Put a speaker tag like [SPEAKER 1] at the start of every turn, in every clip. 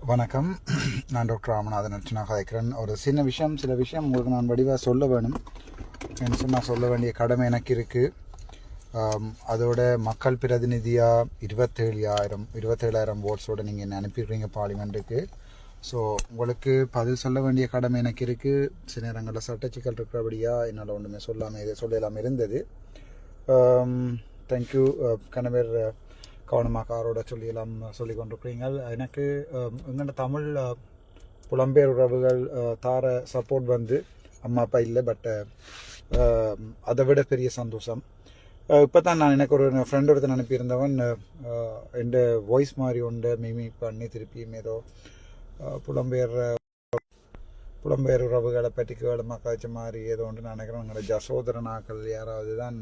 [SPEAKER 1] வணக்கம். நான் டாக்டர் ராமநாதன் அர்ச்சனா கதைக்கிறேன். ஒரு சில விஷயம் உங்களுக்கு நான் வடிவாக சொல்ல வேணும். என்ன சொன்னால் சொல்ல வேண்டிய கடமை எனக்கு இருக்குது. அதோட மக்கள் பிரதிநிதியாக 27,000 ஓட்ஸோடு நீங்கள் என்ன அனுப்பிடுறீங்க பார்லிமெண்ட்டுக்கு. ஸோ உங்களுக்கு பதில் சொல்ல வேண்டிய கடமை எனக்கு இருக்குது. சில நேரங்களில் சட்டச்சிக்கல் இருக்கிறபடியாக என்னால் ஒன்றுமே சொல்லலாமல் இருந்தது. தேங்க்யூ. கணவர் கவனமாக காரோட சொல்லி கொண்டிருக்கிறீங்கள். எனக்கு எங்களோட தமிழ் புலம்பெயர் உறவுகள் தார சப்போர்ட் வந்து அம்மா அப்பா இல்லை, பட் அதை விட பெரிய சந்தோஷம். இப்போ தான் எனக்கு ஒரு ஃப்ரெண்ட் ஒருத்தன் அனுப்பியிருந்தவன் என் வாய்ஸ் மாதிரி ஒன்று மிமிக் பண்ணி திருப்பியும் ஏதோ புலம்பெயர் உறவுகளை பற்றி கேளுமா காய்ச்ச மாதிரி ஏதோ ஒன்று நான் நினைக்கிறேன். எங்களோட ஜசோதரனாக்கள் யாராவது தான்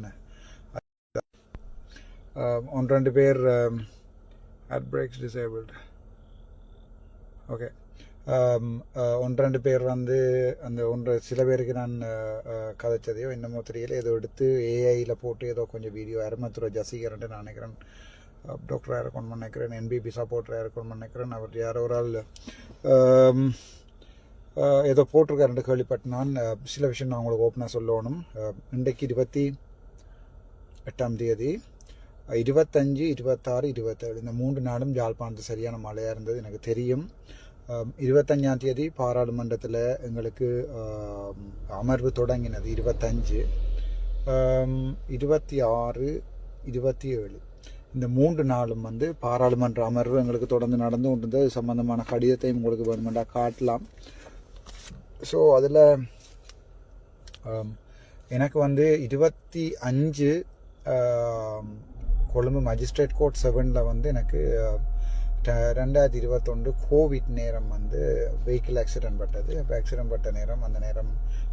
[SPEAKER 1] ஒன்று ரெண்டு பேர் ஹார்ட் பிரேக்ஸ் டிசேபிள்டு. ஓகே, ஒன்று ரெண்டு பேர் வந்து அந்த சில பேருக்கு நான் கதைச்சதையோ என்னமோ தெரியல, ஏதோ எடுத்து ஏஐயில் போட்டு ஏதோ கொஞ்சம் வீடியோ அருமத்துறை ஜசிகரன்ட்டு நான் நினைக்கிறேன். டாக்டராக இருக்கணும்னு நினைக்கிறேன், என்பிபி சப்போர்ட்டராக இருக்கணும்னு நினைக்கிறேன். அவர் யாரோ ஒரு ஆள் ஏதோ போட்டிருக்காருன்ட்டு கேள்விப்பட்டு நான் சில விஷயம் நான் உங்களுக்கு ஓப்பனாக சொல்லணும். இன்றைக்கு 28ஆம் தேதி 25, 26, 27 இந்த 3 நாளும் யாழ்ப்பாணத்து சரியான மழையாக இருந்தது எனக்கு தெரியும். 25ஆம் தேதி பாராளுமன்றத்தில் எங்களுக்கு அமர்வு தொடங்கினது. 25, 26, 27 இந்த 3 நாளும் வந்து பாராளுமன்ற அமர்வு எங்களுக்கு தொடர்ந்து நடந்து கொண்டிருந்தது. அது சம்பந்தமான கடிதத்தையும் உங்களுக்கு வேணுமெண்டா காட்டலாம். ஸோ அதில் எனக்கு வந்து 25 கொழும்பு மஜிஸ்ட்ரேட் கோர்ட் 7ல் வந்து எனக்கு 2021 கோவிட் நேரம் வந்து வெஹிக்கிள் ஆக்சிடென்ட் பட்டது. அப்போ ஆக்சிடென்ட் பட்ட நேரம், அந்த நேரம்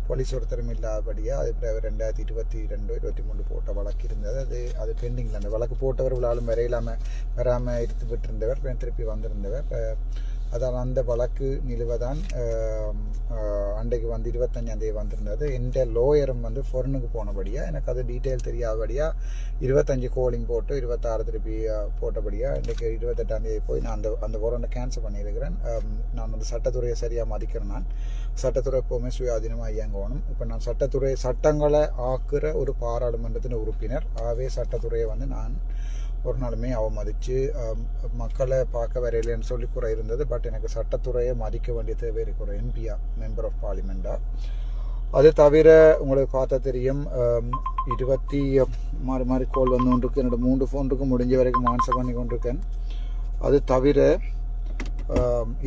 [SPEAKER 1] போலீஸ் ஒருத்தரும் இல்லாதபடியாக அது 2022, 23 போட்ட வழக்கு இருந்தது. அது பெண்டிங்கில் அந்த வழக்கு போட்டவர் விழாலும் வராமல் எடுத்து விட்டிருந்தவர், திருப்பி வந்திருந்தவர். அதால் அந்த வழக்கு நிலுவதான் அன்றைக்கு வந்து 25ஆம் தேதி வந்திருந்தது. எந்த லோயரும் வந்து ஃபொரனுக்கு போனபடியாக எனக்கு அது டீட்டெயில் தெரியாதபடியாக 25 கோலிங் போட்டு 26 திருப்பி போட்டபடியாக இன்றைக்கு 28ஆம் தேதி போய் நான் அந்த வாரண்டை கேன்சல் பண்ணியிருக்கிறேன். நான் வந்து சட்டத்துறையை சரியாக மதிக்கிறேன். நான் சட்டத்துறை எப்போவுமே சுயாதீனமாக இயங்கணும். இப்போ நான் சட்டங்களை ஆக்குற ஒரு பாராளுமன்றத்தின் உறுப்பினர். ஆகவே சட்டத்துறையை வந்து நான் ஒரு நாளுமே அவமதித்து மக்களை பார்க்க வரையிலேன்னு சொல்லி குறை இருந்தது. பட் எனக்கு சட்டத்துறையை மதிக்க வேண்டிய தேவை இருக்கிற எம்பியா, மெம்பர் ஆஃப் பார்லிமெண்ட்டாக. அது தவிர உங்களுக்கு பார்த்தா தெரியும், 20 மாறி கோல் வந்து கொண்டிருக்கு. என்னோட 3 ஃபோனுக்கு முடிஞ்ச வரைக்கும் ஆன்சர் பண்ணி கொண்டிருக்கேன். அது தவிர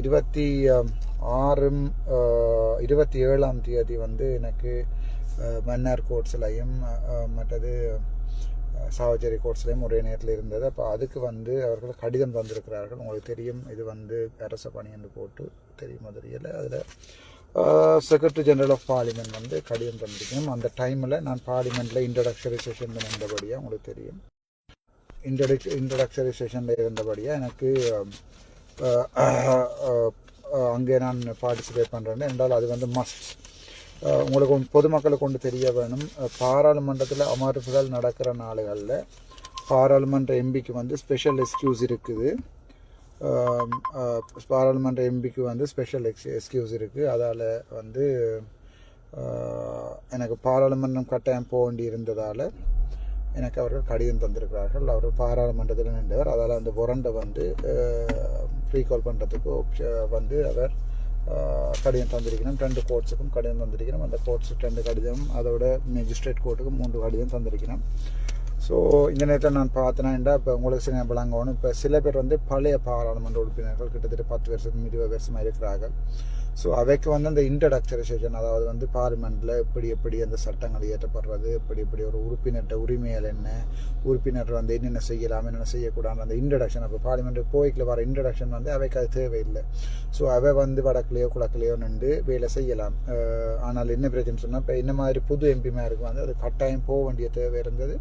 [SPEAKER 1] 27ஆம் தேதி வந்து எனக்கு மன்னார் கோர்ட்ஸ்லையும் மற்றது சாவச்சேரி கோர்ட்ஸ்லையும் ஒரே நேரத்தில் இருந்தது. அப்போ அதுக்கு வந்து அவர்கள் கடிதம் தந்திருக்கிறார்கள். உங்களுக்கு தெரியும், இது வந்து அரச பணி என்று போட்டு தெரியும் தெரியல. அதில் செக்ரட்டரி ஜெனரல் ஆஃப் பார்லிமெண்ட் வந்து கடிதம் தந்திருக்கணும். அந்த டைமில் நான் பார்லிமெண்ட்டில் இன்ட்ரடக்ஷரி செஷனில் இருந்தபடியாக உங்களுக்கு தெரியும், இன்ட்ரடக்ஷரி செஷனில் இருந்தபடியாக எனக்கு அங்கே நான் பார்ட்டிசிபேட் பண்ணுறேன் என்றால் அது வந்து மஸ்ட். உங்களுக்கு பொதுமக்களுக்கு கொண்டு தெரிய வேணும், பாராளுமன்றத்தில் அமர்வுகள் நடக்கிற நாடுகளில் பாராளுமன்ற எம்பிக்கு வந்து ஸ்பெஷல் எக்ஸ்கியூஸ் இருக்குது. பாராளுமன்ற எம்பிக்கு வந்து ஸ்பெஷல் எக்ஸ்கியூஸ் இருக்குது. அதால் வந்து எனக்கு பாராளுமன்றம் கட்டாயம் போக வேண்டி இருந்ததால் எனக்கு அவர்கள் கடிதம் தந்திருக்கிறார்கள். அவர் பாராளுமன்றத்தில் நின்றவர். அதால் அந்த வாரண்டை வந்து ரீகால் பண்ணுறதுக்கு வந்து அவர் கடிதம் தந்திருக்கணும். 2 கோர்ட்ஸுக்கும் கடிதம் தந்திருக்கணும். அந்த கோர்ட்ஸு 2 கடிதம், அதோட மேஜிஸ்ட்ரேட் கோர்ட்டுக்கு 3 கடிதம் தந்திருக்கணும். ஸோ இந்த நேரத்தில் நான் பார்த்தேன்னா, இப்போ உங்களுக்கு சில விளங்கணும். இப்போ சில பேர் வந்து பழைய பாராளுமன்ற உறுப்பினர்கள் கிட்டத்தட்ட 10 வருஷம் 20 வருஷமாக இருக்கிறார்கள். ஸோ அவைக்கு வந்து அந்த இன்ட்ரடக்டரி செஷன், அதாவது வந்து பார்லிமெண்ட்டில் எப்படி அந்த சட்டங்கள் இயற்றப்படுறது, எப்படி ஒரு உறுப்பினர்கிட்ட உரிமைகள் என்ன, உறுப்பினர் வந்து என்னென்ன செய்யலாம் என்னென்ன செய்யக்கூடாது, அந்த இன்ட்ரடக்ஷன். அப்போ பார்லிமெண்ட் போய்க்கில் வர இன்ட்ரடக்ஷன் வந்து அவைக்கு அது தேவையில்லை. ஸோ அவை வந்து வடக்குலையோ குழக்குலையோ நின்று வேலை செய்யலாம். ஆனால் என்ன பிரச்சனை சொன்னால், இப்போ என்ன மாதிரி புது எம்பிமாருக்கு வந்து அது கட்டாயம் போக வேண்டிய தேவை இருந்தது.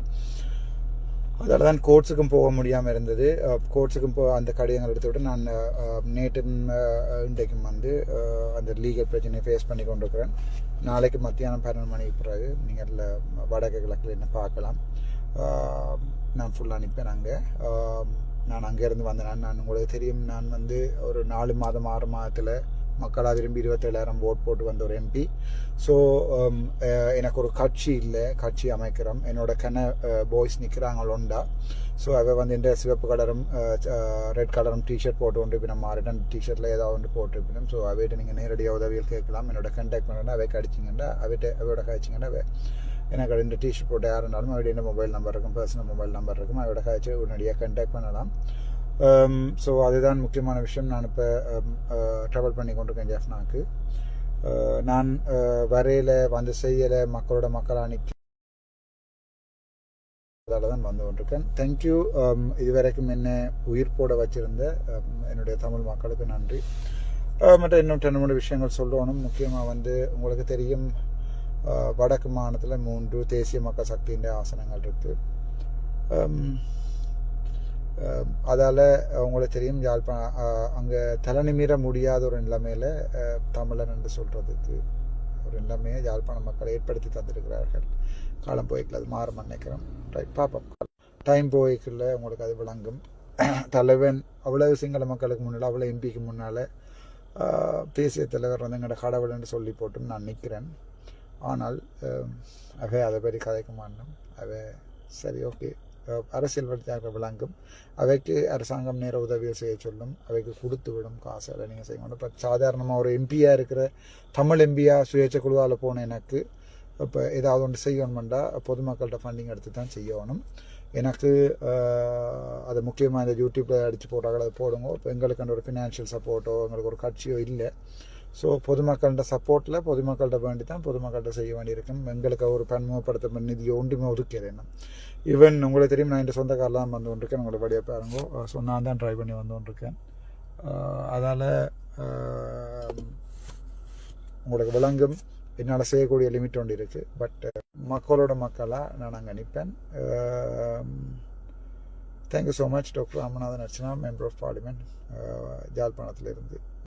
[SPEAKER 1] அதால் தான் கோர்ட்ஸுக்கும் போக முடியாமல் இருந்தது. கோர்ட்ஸுக்கும் அந்த கடிதங்கள் எடுத்துவிட்டு நான் நேற்று இன்றைக்கும் வந்து அந்த லீகல் பிரச்சனையை ஃபேஸ் பண்ணி கொண்டிருக்கிறேன். நாளைக்கு மத்தியானம் 12 மணிக்கு பிறகு நீங்கள் வடக்கு கிழக்கில் என்ன பார்க்கலாம். நான் ஃபுல்லாக அனுப்பேன். அங்கே நான் அங்கேருந்து வந்தேன். நான் உங்களுக்கு தெரியும், நான் வந்து ஒரு 4 மாதம் 6 மாதத்தில் மக்களாக விரும்பி 27,000 ஓட் போட்டு வந்த ஒரு எம்பி. ஸோ எனக்கு ஒரு கட்சி இல்லை, கட்சி அமைக்கிறோம். என்னோட பாய்ஸ் நிற்கிறாங்க ஒண்டா. ஸோ அவ வந்து இந்த சிவப்பு கலரும் ரெட் கலரும் டிஷர்ட் போட்டு கொண்டு இப்போ நம்ம ரிட்டன் டிஷர்ட்டில் ஏதாவது ஒன்று போட்டுருப்பினோம். ஸோ அவைகிட்ட நீங்கள் நேரடியாக உதவிகள் கேட்கலாம். என்னோட கான்டாக்ட் பண்ணா அவை கடிச்சிங்கன்னா அவையோட கழிச்சிங்கன்னா எனக்கு 2 டிஷர்ட் போட்டு யார் இருந்தாலும் அவருடைய மொபைல் நம்பர் இருக்கும், பர்சனல் மொபைல் நம்பர் இருக்கும். அவரோட கழிச்சு உடனடியாக கான்டாக்ட் பண்ணலாம். ஸோ அதுதான் முக்கியமான விஷயம். நான் இப்போ ட்ராவல் பண்ணி கொண்டிருக்கேன் ஜெஃப்னாக்கு. நான் வரையில் வந்து செய்யலை, மக்களாக நிற்க தான் வந்து கொண்டிருக்கேன். தேங்க்யூ. இதுவரைக்கும் என்ன உயிர் போட வச்சிருந்த என்னுடைய தமிழ் மக்களுக்கு நன்றி. மற்ற இன்னும் 2 விஷயங்கள் சொல்லணும். முக்கியமாக வந்து உங்களுக்கு தெரியும், வடக்கு மாநிலத்தில் 3 தேசிய மக்கள் சக்தியின் ஆசனங்கள் இருக்குது. அதால் உங்களுக்கு தெரியும், யாழ்ப்பாணம் அங்கே தலைநிமிர முடியாத ஒரு நிலைமையில் தமிழன் என்று சொல்கிறதுக்கு ஒரு நிலைமையை யாழ்ப்பாண மக்கள் ஏற்படுத்தி தந்திருக்கிறார்கள். காலம் போய்க்கல, அது மாறும் நினைக்கிறோம். ரைட், பார்ப்போம். டைம் போய்க்கல உங்களுக்கு அது விளங்கும். தலைவன் அவ்வளவு சிங்கள மக்களுக்கு முன்னால், அவ்வளோ எம்பிக்கு முன்னால் தேசிய தலைவர் வந்து எங்களோட கடவுள்னு சொல்லி போட்டுன்னு நான் நிற்கிறேன். ஆனால் அவை அதை பற்றி கதைக்க மாட்டோம். அவை சரி, ஓகே, அரசியல் வழியாக விளங்கும். அவைக்கு அரசாங்கம் நேர உதவியை செய்ய சொல்லும், அவைக்கு கொடுத்து விடும் காசு. அதை நீங்கள் செய்ய மாட்டோம். இப்போ சாதாரணமாக ஒரு எம்பியாக இருக்கிற தமிழ் எம்பியாக சுயேட்சை குழுவால் போன எனக்கு இப்போ ஏதாவது ஒன்று செய்யணுமெண்டா பொதுமக்கள்கிட்ட ஃபண்டிங் எடுத்து தான் செய்யணும். எனக்கு அது முக்கியமாக இந்த யூடியூப்பில் அடித்து போட்டாங்க, அதை போடுங்க. இப்போ எங்களுக்கு ஒரு ஃபினான்ஷியல் சப்போர்ட்டோ எங்களுக்கு ஒரு கட்சியோ இல்லை. ஸோ பொதுமக்கள்கிட்ட சப்போர்ட்டில் பொதுமக்கள்கிட்ட வேண்டி தான் பொதுமக்கள்கிட்ட செய்ய வேண்டியிருக்கும். எங்களுக்கு ஒரு பன்முகப்படுத்த நிதியை ஒன்றுமே ஒதுக்கிறேன். ஈவன் உங்களுக்கு தெரியும், நான் என் சொந்த காரில் தான் வந்து கொண்டிருக்கேன். உங்களோட படியாக பாருங்க. ஸோ நான் தான் ட்ரை பண்ணி வந்து கொண்டிருக்கேன். அதால் உங்களுக்கு விளங்கும், என்னால் செய்யக்கூடிய லிமிட் ஒன்று இருக்குது. பட் மக்களோட மக்களாக நான் அங்கே நிற்பேன். Thank you so much. Doctor Ramanathan Archana, member of parliament, யாழ்ப்பாணத்திலிருந்து.